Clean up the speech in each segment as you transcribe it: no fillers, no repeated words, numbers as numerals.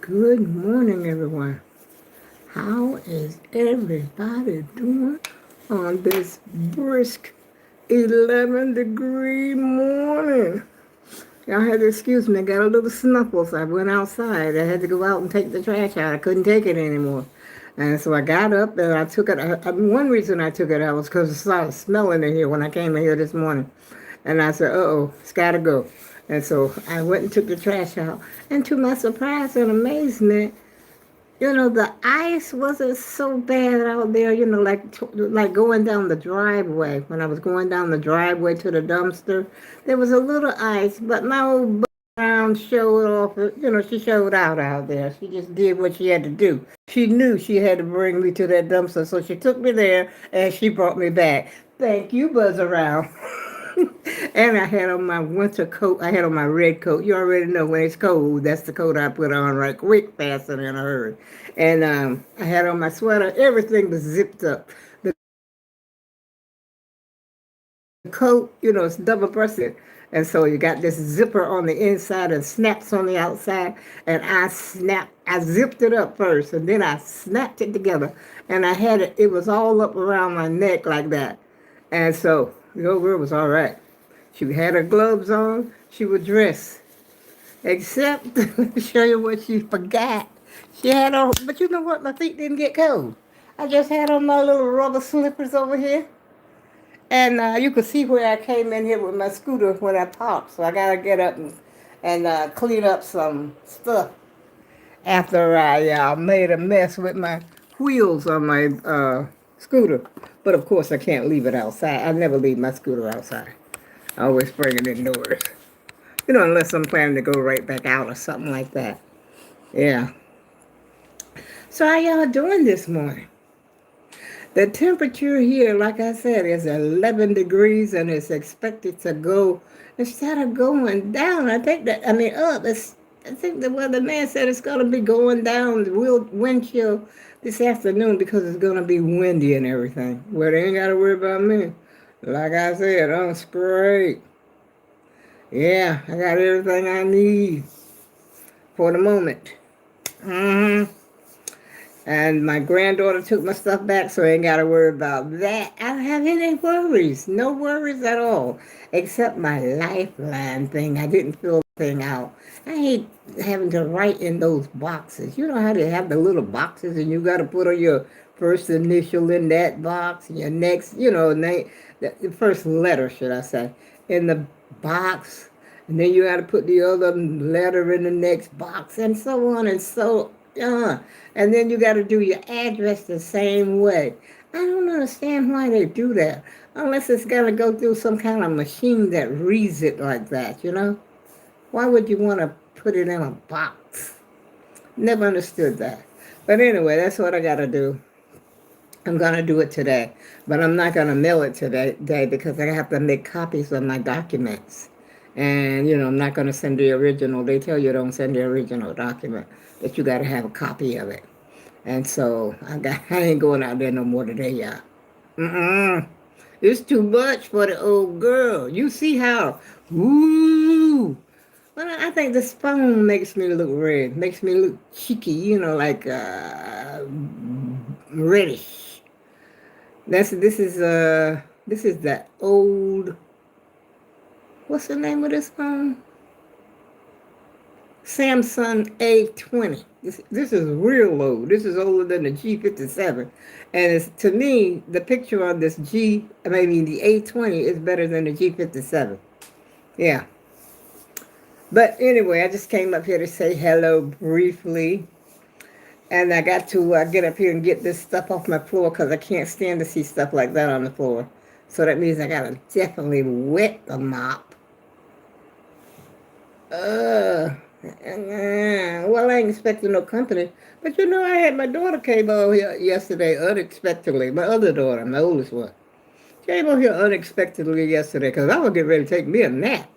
Good morning, everyone. How is everybody doing on this brisk 11-degree morning? Y'all had to excuse me. I got a little snuffles. I went outside. I had to go out and take the trash out. I couldn't take it anymore. And so I got up and I took it. One reason I took it out was because I started smelling it here when I came in here this morning. And I said, uh-oh, it's got to go. And so I went and took the trash out. And to my surprise and amazement, the ice wasn't so bad out there, like going down the driveway. When I was going down the driveway to the dumpster, there was a little ice, but my old Brown showed off, she showed out there. She just did what she had to do. She knew she had to bring me to that dumpster, so she took me there and she brought me back. Thank you, Buzz Around. And I had on my winter coat. I had on my red coat. You already know when it's cold, that's the coat I put on right quick, fast, and in a hurry. And I had on my sweater. Everything was zipped up. The coat, it's double-breasted. And so you got this zipper on the inside and snaps on the outside. And I zipped it up first, and then I snapped it together. And I had it was all up around my neck like that. And so the old girl was all right. She had her gloves on. She was dressed. Except, let me show you what she forgot. She had on, but you know what? My feet didn't get cold. I just had on my little rubber slippers over here. And you could see where I came in here with my scooter when I parked. So I got to get up and clean up some stuff after I made a mess with my wheels on my scooter. But of course, I can't leave it outside. I never leave my scooter outside. I always bring it indoors. Unless I'm planning to go right back out or something like that. Yeah. So how y'all doing this morning? The temperature here, like I said, is 11 degrees and it's expected to go, instead of going down, up. I think the weatherman said it's going to be going down, the wind chill this afternoon because it's going to be windy and everything. Well, they ain't got to worry about me. Like I said, I'm straight. Yeah, I got everything I need for the moment. Mm-hmm. And my granddaughter took my stuff back, so I ain't got to worry about that. I don't have any worries. No worries at all. Except my lifeline thing. I didn't fill the thing out. I hate having to write in those boxes. You know how they have the little boxes and you got to put on your first initial in that box and your next, name, the first letter, should I say, in the box. And then you got to put the other letter in the next box and so on and so on. And then you got to do your address the same way. I don't understand why they do that. Unless it's got to go through some kind of machine that reads it like that. Why would you want to put it in a box? Never understood that. But anyway, that's what I got to do. I'm going to do it today. But I'm not going to mail it today because I have to make copies of my documents. And, I'm not going to send the original. They tell you don't send the original document, that you got to have a copy of it. And so I ain't going out there no more today, y'all. It's too much for the old girl. You see how, ooh. Well, I think this phone makes me look red, makes me look cheeky, like reddish. This is that old, what's the name of this phone? Samsung A20. This is real old. This is older than the G57. And to me, the picture on this the A20 is better than the G57. Yeah. But anyway, I just came up here to say hello briefly. And I got to get up here and get this stuff off my floor because I can't stand to see stuff like that on the floor. So that means I got to definitely wet the mop. Well, I ain't expecting no company. But I had my daughter came over here yesterday unexpectedly. My other daughter, my oldest one. Came over here unexpectedly yesterday because I was getting ready to take me a nap.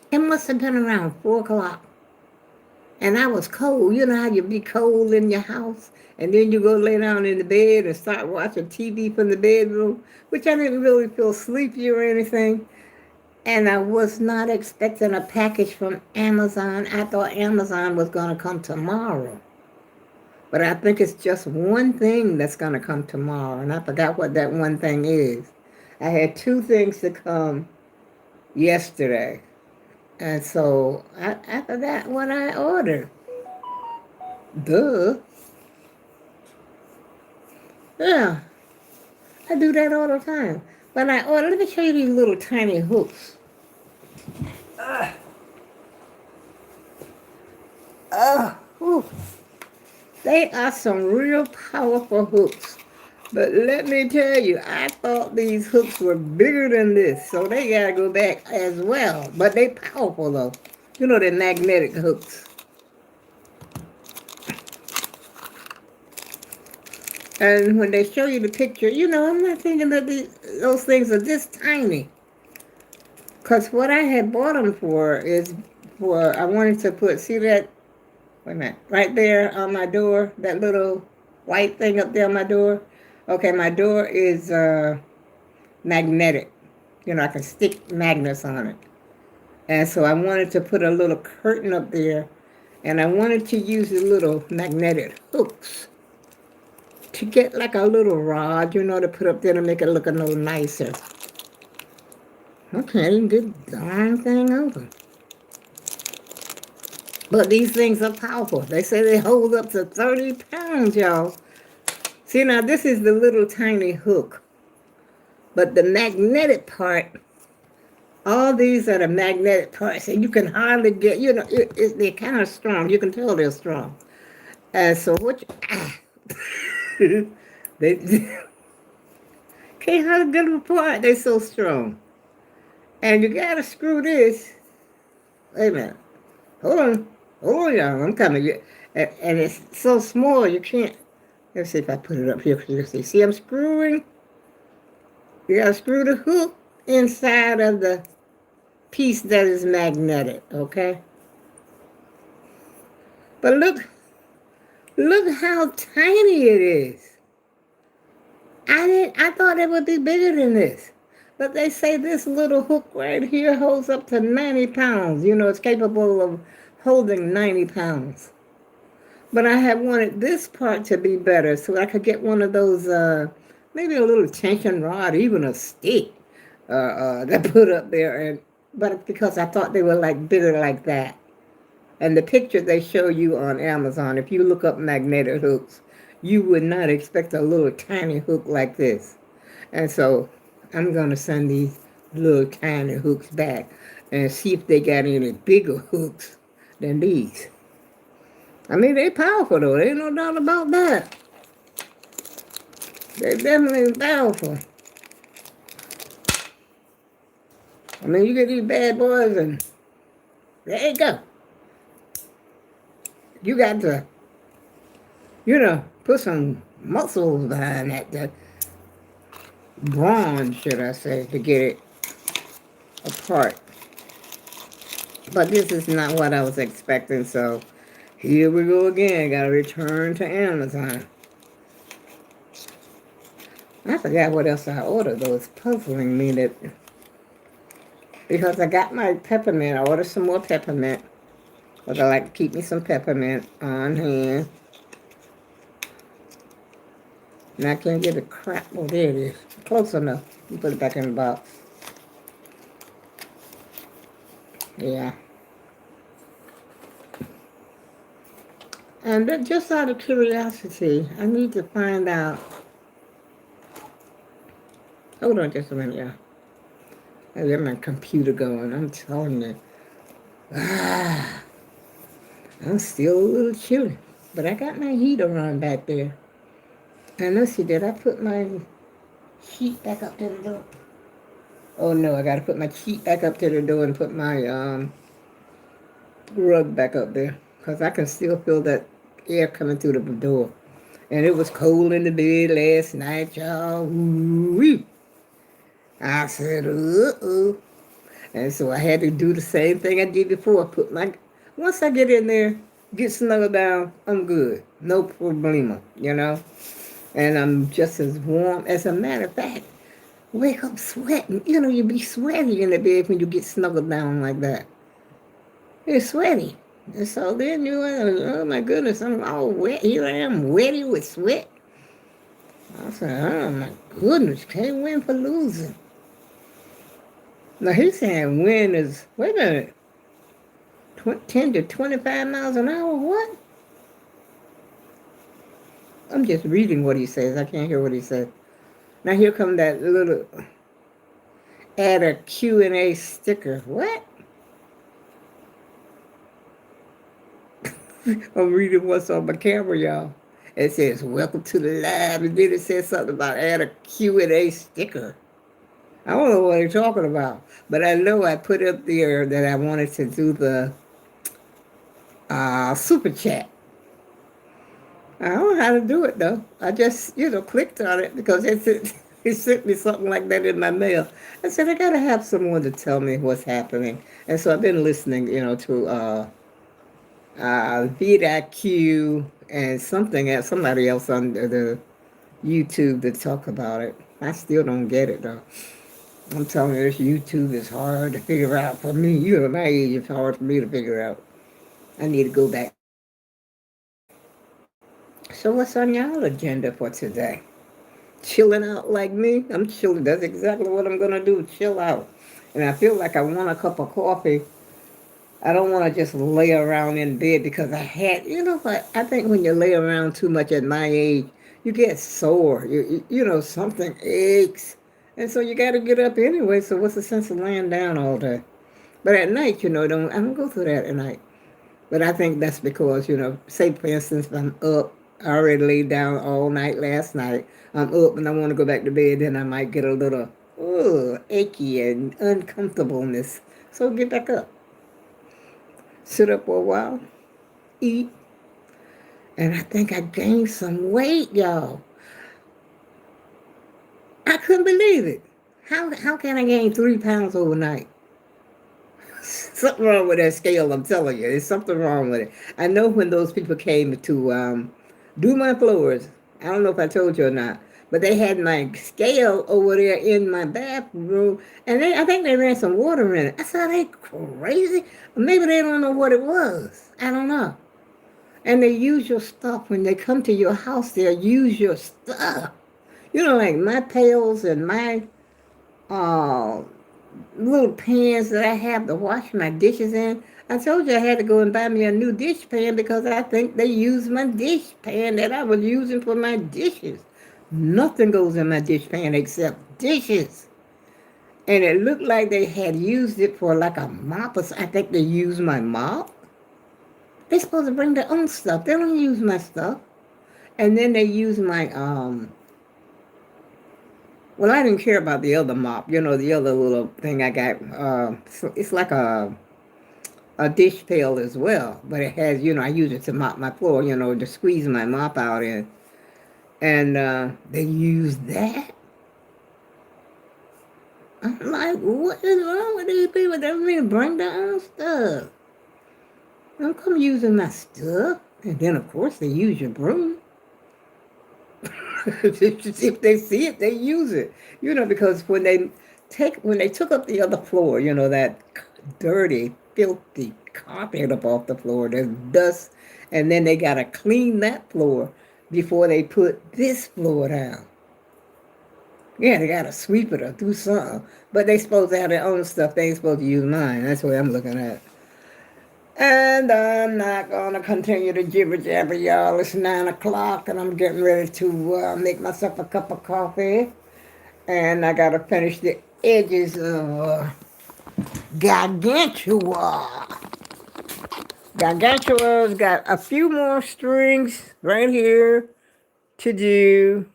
It must have been around 4 o'clock. And I was cold. You know how you be cold in your house? And then you go lay down in the bed and start watching TV from the bedroom, which I didn't really feel sleepy or anything. And I was not expecting a package from Amazon. I thought Amazon was going to come tomorrow. But I think it's just one thing that's going to come tomorrow. And I forgot what that one thing is. I had two things to come yesterday. And so I forgot what I ordered. Duh. Yeah, I do that all the time. But I ordered, let me show you these little tiny hooks. Whew. They are some real powerful hooks. But let me tell you, I thought these hooks were bigger than this, so they gotta go back as well. But they powerful though. You know, they're magnetic hooks. And when they show you the picture, you know, I'm not thinking that those things are this tiny. Because what I had bought them for is for, I wanted to put, see that, wait a minute, right there on my door, that little white thing up there on my door? Okay, my door is magnetic. You know, I can stick magnets on it. And so I wanted to put a little curtain up there, and I wanted to use the little magnetic hooks to get like a little rod, you know, to put up there to make it look a little nicer. Okay, get the darn thing open. But these things are powerful. They say they hold up to 30 pounds, y'all. See, now this is the little tiny hook. But the magnetic part, all these are the magnetic parts, and you can hardly get, you know, they're kind of strong. You can tell they're strong. And so what they can't hardly get them apart. They're so strong. And you got to screw this. Wait a minute. Hold on. Hold on, y'all. I'm coming. And it's so small, you can't. Let's see if I put it up here for you to see. See, I'm screwing. You got to screw the hook inside of the piece that is magnetic, okay? But look how tiny it is. I thought it would be bigger than this. But they say this little hook right here holds up to 90 pounds. You know, it's capable of holding 90 pounds. But I had wanted this part to be better so I could get one of those, maybe a little tension rod, even a stick that put up there. But because I thought they were like bigger like that. And the picture they show you on Amazon, if you look up magnetic hooks, you would not expect a little tiny hook like this. And so I'm going to send these little tiny hooks back and see if they got any bigger hooks than these. I mean, they're powerful though. There ain't no doubt about that. They're definitely powerful. I mean, you get these bad boys and there you go. You got to, you know, put some muscles behind that, the brawn, should I say, to get it apart. But this is not what I was expecting, so here we go again. Got to return to Amazon. I forgot what else I ordered, though. It's puzzling me that, because I got my peppermint. I ordered some more peppermint, because I like to keep me some peppermint on hand. And I can't get the crap. Oh, there it is. Close enough. You put it back in the box. Yeah. And just out of curiosity, I need to find out. Hold on just a minute, y'all. I got my computer going. I'm telling you. I'm still a little chilly. But I got my heater on back there. And let's see, did I put my sheet back up to the door? Oh no, I gotta put my sheet back up to the door and put my rug back up there. Because I can still feel that air coming through the door. And it was cold in the bed last night, y'all. Ooh-wee. I said, uh-oh. And so I had to do the same thing I did before. Once I get in there, get snuggled down, I'm good. No problema, you know? And I'm just as warm. As a matter of fact, wake up sweating. You know, you be sweaty in the bed when you get snuggled down like that. You're sweaty. And so then you, oh my goodness, I'm all wet. Here I am, wetty with sweat. I said, oh my goodness, can't win for losing. Now he's saying wind is, wait a minute, 10 to 25 miles an hour, what? I'm just reading what he says. I can't hear what he says. Now here come that little, add a Q&A sticker. What? I'm reading what's on my camera, y'all. It says, welcome to the live. And then it says something about add a Q&A sticker. I don't know what they're talking about. But I know I put up there that I wanted to do the super chat. I don't know how to do it, though. I just, clicked on it because it sent me something like that in my mail. I said, I got to have someone to tell me what's happening. And so I've been listening, to VidIQ and somebody else on the YouTube to talk about it. I still don't get it, though. I'm telling you, this YouTube is hard to figure out for me. You know, my age, it's hard for me to figure out. I need to go back. So what's on y'all agenda for today? Chilling out like me? I'm chilling. That's exactly what I'm going to do, chill out. And I feel like I want a cup of coffee. I don't want to just lay around in bed because what? I think when you lay around too much at my age, you get sore. Something aches. And so you got to get up anyway. So what's the sense of laying down all day? But at night, I don't go through that at night. But I think that's because, say for instance, if I'm up, I already laid down all night last night. I'm up and I want to go back to bed, then I might get a little achy and uncomfortableness. So get back up. Sit up for a while, eat, and I think I gained some weight, y'all. I couldn't believe it. How can I gain 3 pounds overnight? Something wrong with that scale, I'm telling you. There's something wrong with it. I know when those people came to do my floors, I don't know if I told you or not, but they had my scale over there in my bathroom, and I think they ran some water in it. I said, are they crazy? Maybe they don't know what it was. I don't know. And they use your stuff when they come to your house. They'll use your stuff. Like my pails and my little pans that I have to wash my dishes in. I told you I had to go and buy me a new dish pan because I think they used my dish pan that I was using for my dishes. Nothing goes in my dish pan except dishes. And it looked like they had used it for like a mop or something. I think they used my mop. They're supposed to bring their own stuff. They don't use my stuff. And then they use my, well, I didn't care about the other mop. The other little thing I got. It's like a dish pail as well. But it has, I use it to mop my floor, to squeeze my mop out in. And they use that. I'm like, what is wrong with these people? They don't even bring their own stuff. Don't come using my stuff. And then, of course, they use your broom. If they see it, they use it. Because when they took up the other floor, that dirty, filthy carpet up off the floor, there's dust, and then they got to clean that floor before they put this floor down. Yeah, they got to sweep it or do something. But they supposed to have their own stuff. They ain't supposed to use mine. That's what I'm looking at. And I'm not going to continue to jibber jabber, y'all. It's 9 o'clock and I'm getting ready to make myself a cup of coffee. And I got to finish the edges of Gargantua. Gargantua's got a few more strings right here to do.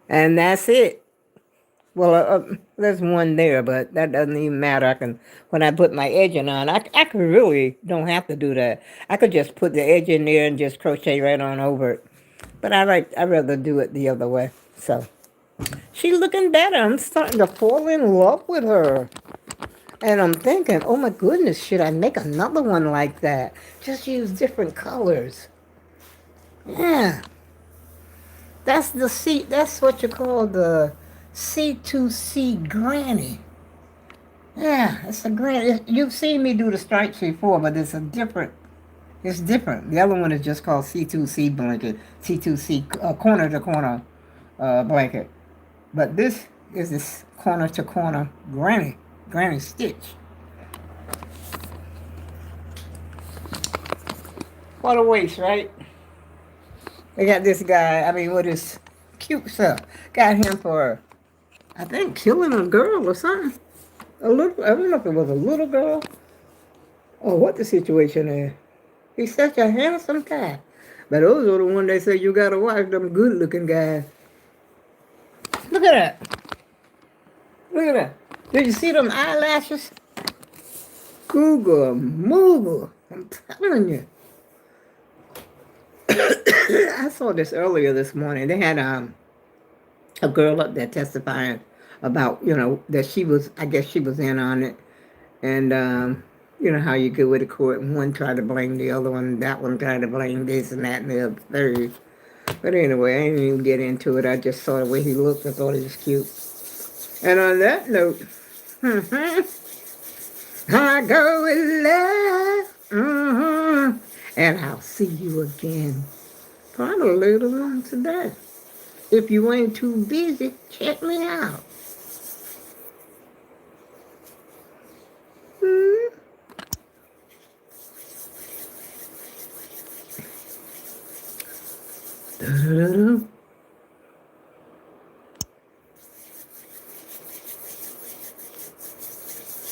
And that's it. Well, there's one there, but that doesn't even matter. When I put my edging on, I could really don't have to do that. I could just put the edge in there and just crochet right on over it. But I'd rather do it the other way. So she's looking better. I'm starting to fall in love with her. And I'm thinking, oh my goodness, should I make another one like that? Just use different colors. Yeah. That's what you call the C2C Granny. Yeah, it's a granny. You've seen me do the stripes before, but it's different. The other one is just called C2C blanket, C2C corner to corner blanket. But this is this corner to corner granny stitch. For the waist, right? They got this guy, I mean, with his cute stuff. Got him for, I think, killing a girl or something. I don't know if it was a little girl or what the situation is. He's such a handsome guy. But those are the ones they say you gotta watch, them good looking guys. Look at that. Look at that. Did you see them eyelashes? Google, Moogle. I'm telling you. I saw this earlier this morning. They had a girl up there testifying about, that she was, I guess she was in on it. And, you know how you go with the court and one tried to blame the other one, that one tried to blame this and that and the other third. But anyway, I didn't even get into it. I just saw the way he looked and thought he was cute. And on that note, I go with love. And I'll see you again probably later on today. If you ain't too busy, check me out. Da-da-da-da.